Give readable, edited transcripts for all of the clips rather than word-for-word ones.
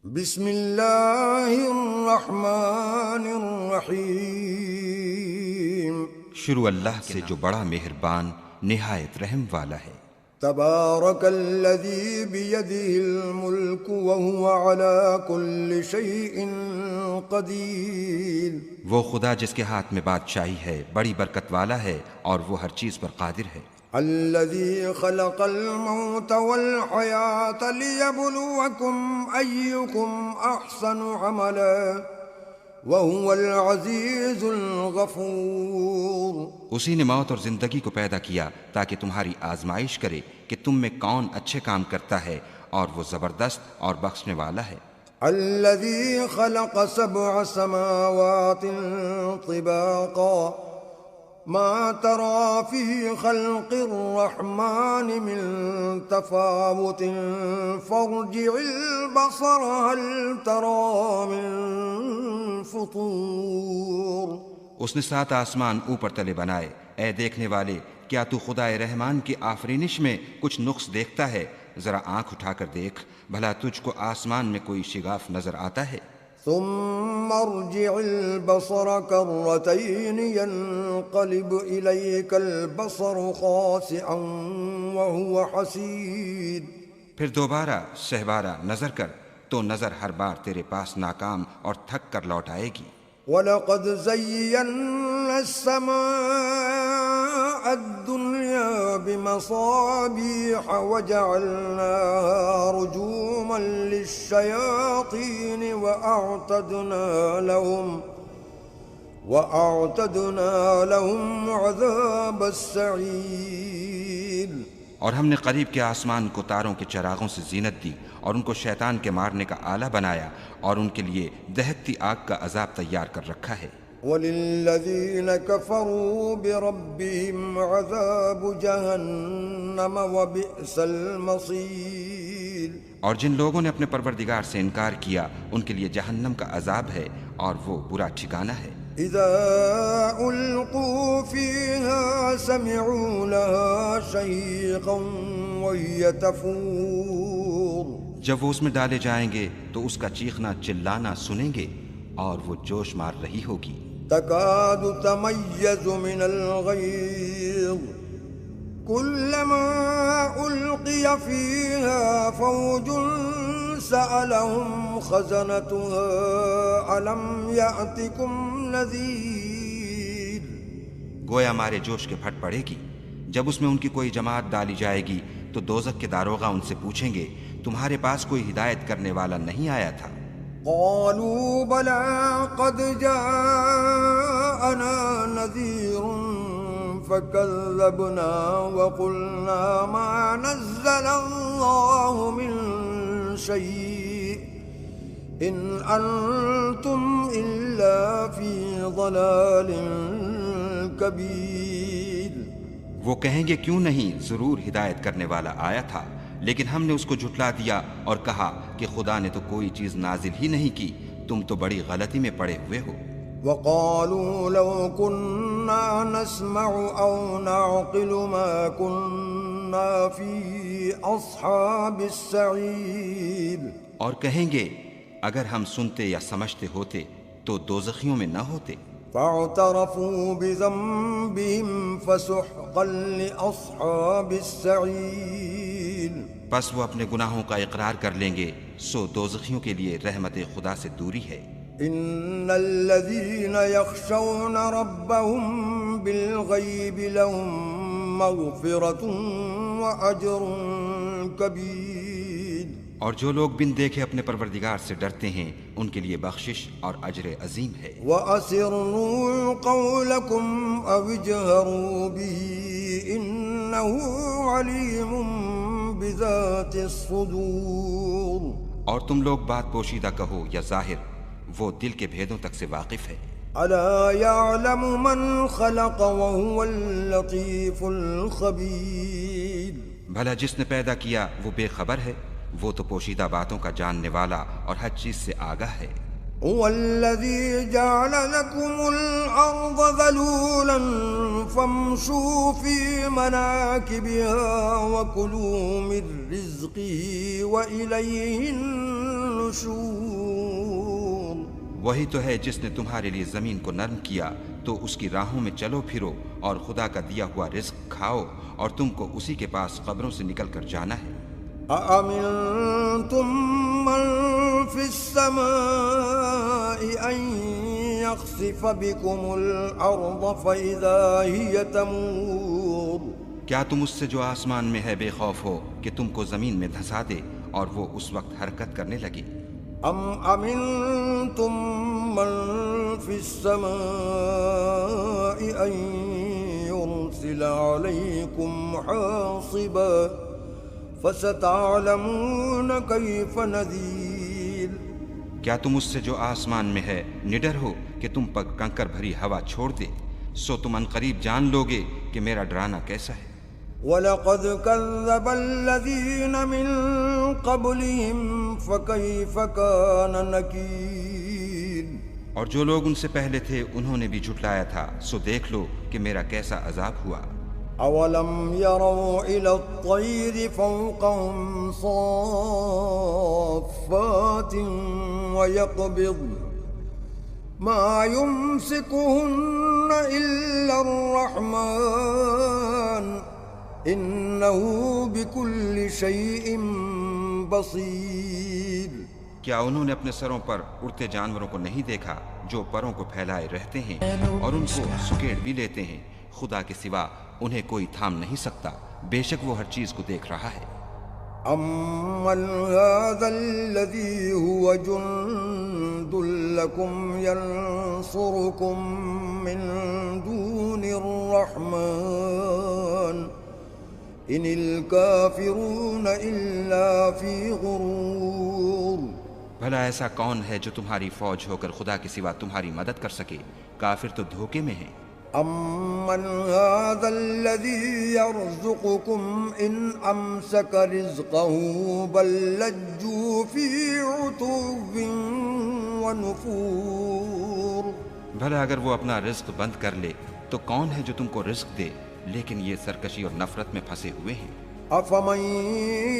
بسم اللہ الرحمن الرحیم۔ شروع اللہ سے جو بڑا مہربان نہایت رحم والا ہے۔ تبارک الذی بیدہ الملک وہو علی کل شیء قدیر۔ وہ خدا جس کے ہاتھ میں بادشاہی ہے بڑی برکت والا ہے اور وہ ہر چیز پر قادر ہے۔ الذي خلق الموت والحياة ليبلوكم أيكم أحسن عملا وهو العزيز الغفور۔ اسی نے موت اور زندگی کو پیدا کیا تاکہ تمہاری آزمائش کرے کہ تم میں کون اچھے کام کرتا ہے، اور وہ زبردست اور بخشنے والا ہے۔ الذي خلق 7 سماوات طباقا ما ترى في خلق الرحمن من تفاوت فارجع البصر هل ترى من فطور۔ اس نے 7 آسمان اوپر تلے بنائے، اے دیکھنے والے کیا تو خدائے رحمان کی آفرینش میں کچھ نقص دیکھتا ہے؟ ذرا آنکھ اٹھا کر دیکھ، بھلا تجھ کو آسمان میں کوئی شگاف نظر آتا ہے؟ ثم ارجع البصر كرتين ينقلب إليك البصر خاسئا وهو حسير۔ پھر دوبارہ سہبارہ نظر کر تو نظر ہر بار تیرے پاس ناکام اور تھک کر لوٹ آئے گی۔ وَلَقَدْ زَيَّنَّا السَّمَاءَ الدُّنْيَا بِمَصَابِيحَ وَجَعَلْنَاهَا رُجُومًا لِلشَّيَاطِينِ وَأَعْتَدْنَا لَهُمْ عَذَابَ السَّعِيرِ۔ اور ہم نے قریب کے آسمان کو تاروں کے چراغوں سے زینت دی اور ان کو شیطان کے مارنے کا آلہ بنایا، اور ان کے لیے دہکتی آگ کا عذاب تیار کر رکھا ہے۔ وَلِلَّذِينَ كَفَرُوا بِرَبِّهِمْ عَذَابُ جَهَنَّمَ وَبِئْسَ الْمَصِيرُ۔ اور جن لوگوں نے اپنے پروردگار سے انکار کیا ان کے لیے جہنم کا عذاب ہے اور وہ برا ٹھکانہ ہے۔ اِذَا أُلْقُوا فِيهَا سَمِعُوا لَهَا شَهِيقًا وَهِيَ تَفُورُ۔ جب وہ اس میں ڈالے جائیں گے تو اس کا چیخنا چلانا سنیں گے اور وہ جوش مار رہی ہوگی۔ تَكَادُ تَمَيَّزُ مِنَ الْغَيْظِ كُلَّمَا أُلْقِيَ فِيهَا فَوْجٌ سَأَلَهُمْ خَزَنَتُهَا أَلَمْ يَأْتِكُمْ نَذِيرٌ۔ گویا مارے جوش کے پھٹ پڑے گی۔ جب اس میں ان کی کوئی جماعت ڈالی جائے گی تو دوزخ کے داروغہ ان سے پوچھیں گے تمہارے پاس کوئی ہدایت کرنے والا نہیں آیا تھا؟ قالوا بلى قد جاءنا نذير فكذبنا وقلنا ما نزل الله من شيء إن أنتم إلا في ضلال كبير۔ وہ کہیں گے کیوں نہیں، ضرور ہدایت کرنے والا آیا تھا، لیکن ہم نے اس کو جھٹلا دیا اور کہا کہ خدا نے تو کوئی چیز نازل ہی نہیں کی، تم تو بڑی غلطی میں پڑے ہوئے ہو۔ وقالوا لو كنا نسمع أو نعقل ما كنا في أصحاب السعير۔ اور کہیں گے اگر ہم سنتے یا سمجھتے ہوتے تو دوزخیوں میں نہ ہوتے۔ فاعترفوا بذنبهم فسحقا لأصحاب السعير۔ پس وہ اپنے گناہوں کا اقرار کر لیں گے، سو دوزخیوں کے لیے رحمت خدا سے دوری ہے۔ ان الذين يخشون ربهم بالغيب لهم مغفرة واجر كبير۔ اور جو لوگ بن دیکھے اپنے پروردگار سے ڈرتے ہیں ان کے لیے بخشش اور اجر عظیم ہے۔ وَأَسِرُّوا قَوْلَكُمْ أَوِ اجْهَرُوا بِهِ إِنَّهُ عَلِيمٌ بِذَاتِ الصُّدُورِ۔ اور تم لوگ بات پوشیدہ کہو یا ظاہر، وہ دل کے بھیدوں تک سے واقف ہے۔ أَلَا يَعْلَمُ مَنْ خَلَقَ وَهُوَ اللَّطِيفُ الْخَبِيرُ۔ بھلا جس نے پیدا کیا وہ بے خبر ہے، وہ تو پوشیدہ باتوں کا جاننے والا اور ہر چیز سے آگاہ ہے۔ هو الذي جعل لكم الأرض ذلولا فامشوا في مناكبها وكلوا من رزقه وإليه النشور۔ وہی تو ہے جس نے تمہارے لیے زمین کو نرم کیا تو اس کی راہوں میں چلو پھرو اور خدا کا دیا ہوا رزق کھاؤ اور تم کو اسی کے پاس قبروں سے نکل کر جانا ہے۔ أأمنتم من في السماء أن يخسف بكم الأرض فإذا هي تمور؟ کیا تم اس سے جو آسمان میں ہے بے خوف ہو کہ تم کو زمین میں دھسا دے اور وہ اس وقت حرکت کرنے لگی؟ أم أمنتم من في السماء أن يرسل عليكم حاصبا فستعلمون كيف نذير؟ کیا تم اس سے جو آسمان میں ہے نڈر ہو کہ تم پر کنکر بھری ہوا چھوڑ دے؟ سو تم عنقریب جان لوگے کہ میرا ڈرانا کیسا ہے۔ وَلَقَدْ كَذَّبَ الَّذِينَ مِن قَبْلِهِمْ فَكَيْفَ كَانَ نَكِيرِ؟ اور جو لوگ ان سے پہلے تھے انہوں نے بھی جھٹلایا تھا، سو دیکھ لو کہ میرا کیسا عذاب ہوا۔ أَوَلَمْ يَرَوْا إِلَى الطَّيْرِ فَوْقَهُمْ صَافَّاتٍ وَيَقْبِضْنَ مَا يُمْسِكُهُنَّ إِلَّا الرَّحْمَنُ إِنَّهُ بِكُلِّ شَيْءٍ بَصِيرٌ۔ کیا انہوں نے اپنے سروں پر اڑتے جانوروں کو نہیں دیکھا جو پروں کو پھیلائے رہتے ہیں اور ان کو سکیڑ بھی لیتے ہیں؟ خدا کے سوا انہیں کوئی تھام نہیں سکتا، بے شک وہ ہر چیز کو دیکھ رہا ہے۔ أَمَّنْ هَذَا الَّذِي هُوَ جُنْدٌ لَكُمْ يَنْصُرُكُمْ مِنْ دُونِ الرَّحْمَنِ إِنِ الْكَافِرُونَ إِلَّا فِي غُرُورٍ۔ بھلا ایسا کون ہے جو تمہاری فوج ہو کر خدا کے سوا تمہاری مدد کر سکے؟ کافر تو دھوکے میں ہیں۔ أَمَّنْ هَذَا الَّذِي يَرْزُقُكُمْ إِنْ أَمْسَكَ رِزْقَهُ بَلْ لَجُّوا فِي عُتُوٍّ وَنُفُورٍ۔ بھلا اگر وہ اپنا رزق بند کر لے تو کون ہے جو تم کو رزق دے؟ لیکن یہ سرکشی اور نفرت میں پھنسے ہوئے ہیں۔ أَفَمَن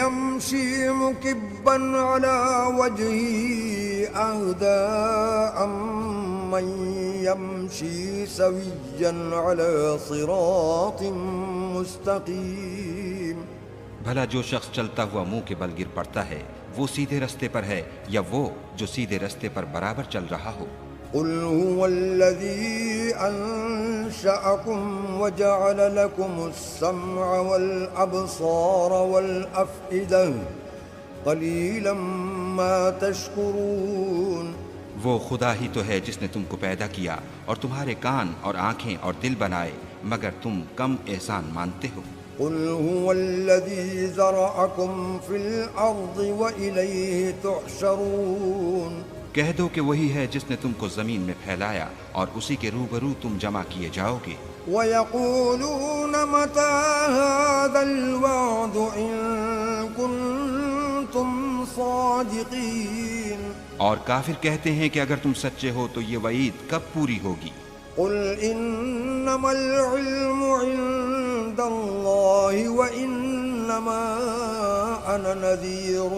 يَمْشِي مُكِبًّا عَلَى وَجْهِهِ أَهْدَىٰ أَمَّن يَمْشِي سَوِيًّا عَلَى صِرَاطٍ مُّسْتَقِيمٍ۔ بھلا جو شخص چلتا ہوا منہ کے بل گر پڑتا ہے وہ سیدھے رستے پر ہے یا وہ جو سیدھے رستے پر برابر چل رہا ہو؟ قُلْ هُوَ الَّذِي أَنشَأَكُمْ وَجَعَلَ لَكُمُ السَّمْعَ وَالْأَبْصَارَ وَالْأَفْئِدَةَ قَلِيلًا مَا تَشْكُرُونَ۔ وہ خدا ہی تو ہے جس نے تم کو پیدا کیا اور تمہارے کان اور آنکھیں اور دل بنائے، مگر تم کم احسان مانتے ہو۔ قُلْ هُوَ الَّذِي ذَرَأَكُمْ فِي الْأَرْضِ وَإِلَيْهِ تُحْشَرُونَ۔ کہہ دو کہ وہی ہے جس نے تم کو زمین میں پھیلایا اور اسی کے روبرو تم جمع کیے جاؤ گے۔ وَيَقُولُونَ مَتَىٰ هَٰذَا الْوَعْدُ إِن كُنتُمْ صَادِقِينَ۔ اور کافر کہتے ہیں کہ اگر تم سچے ہو تو یہ وعید کب پوری ہوگی؟ قُلْ إِنَّمَا الْعِلْمُ عِندَ اللَّهِ وَإِنَّمَا أَنَا نَذِيرٌ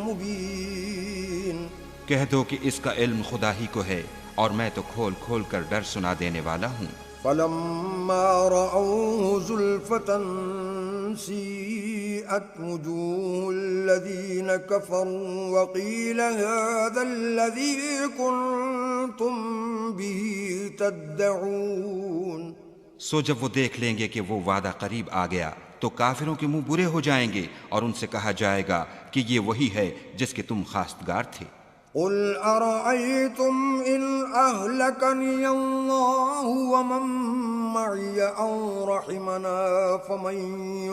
مُّبِينٌ۔ کہہ دو کہ اس کا علم خدا ہی کو ہے اور میں تو کھول کھول کر ڈر سنا دینے والا ہوں۔ فَلَمَّا رَأَوْهُ زُلْفَةً سِيئَتْ وُجُوهُ الَّذِينَ كَفَرُوا وَقِيلَ هَٰذَا الَّذِي كُنتُم بِهِ تَدَّعُونَ۔ سو جب وہ دیکھ لیں گے کہ وہ وعدہ قریب آ گیا تو کافروں کے منہ برے ہو جائیں گے اور ان سے کہا جائے گا کہ یہ وہی ہے جس کے تم خواستگار تھے۔ قُلْ أَرَأَيْتُمْ إِنْ أَهْلَكَنِيَ اللَّهُ وَمَن مَّعِيَ أَوْ رَحِمَنَا فَمَن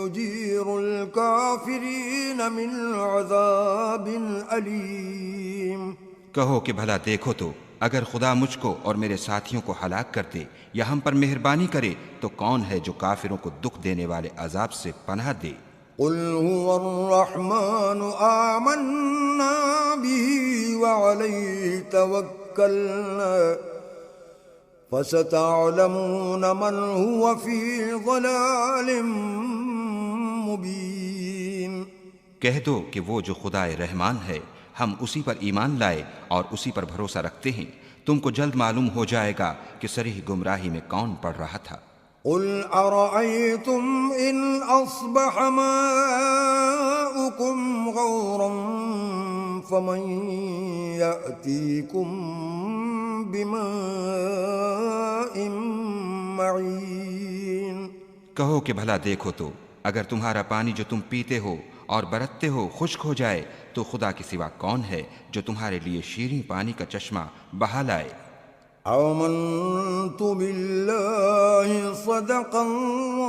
يُجِيرُ الْكَافِرِينَ مِنْ عَذَابٍ أَلِيمٍ۔ کہو کہ بھلا دیکھو تو اگر خدا مجھ کو اور میرے ساتھیوں کو ہلاک کر دے یا ہم پر مہربانی کرے تو کون ہے جو کافروں کو دکھ دینے والے عذاب سے پناہ دے؟ قُلْ هُوَ الرَّحْمَٰنُ آمَنَّا بِهِ وَعَلَيْهِ تَوَكَّلْنَا فَسَتَعْلَمُونَ مَنْ هُوَ فِي ضَلَالٍ مُّبِينٍ۔ کہہ دو کہ وہ جو خدائے رحمان ہے ہم اسی پر ایمان لائے اور اسی پر بھروسہ رکھتے ہیں، تم کو جلد معلوم ہو جائے گا کہ صریح گمراہی میں کون پڑ رہا تھا۔ قل أرأيتم إن أصبح ماؤكم غورا فمن يأتيكم بماء معين۔ کہو کہ بھلا دیکھو تو اگر تمہارا پانی جو تم پیتے ہو اور برتتے ہو خشک ہو جائے تو خدا کے سوا کون ہے جو تمہارے لیے شیریں پانی کا چشمہ بہا لائے؟ آمنت بالله صدق الله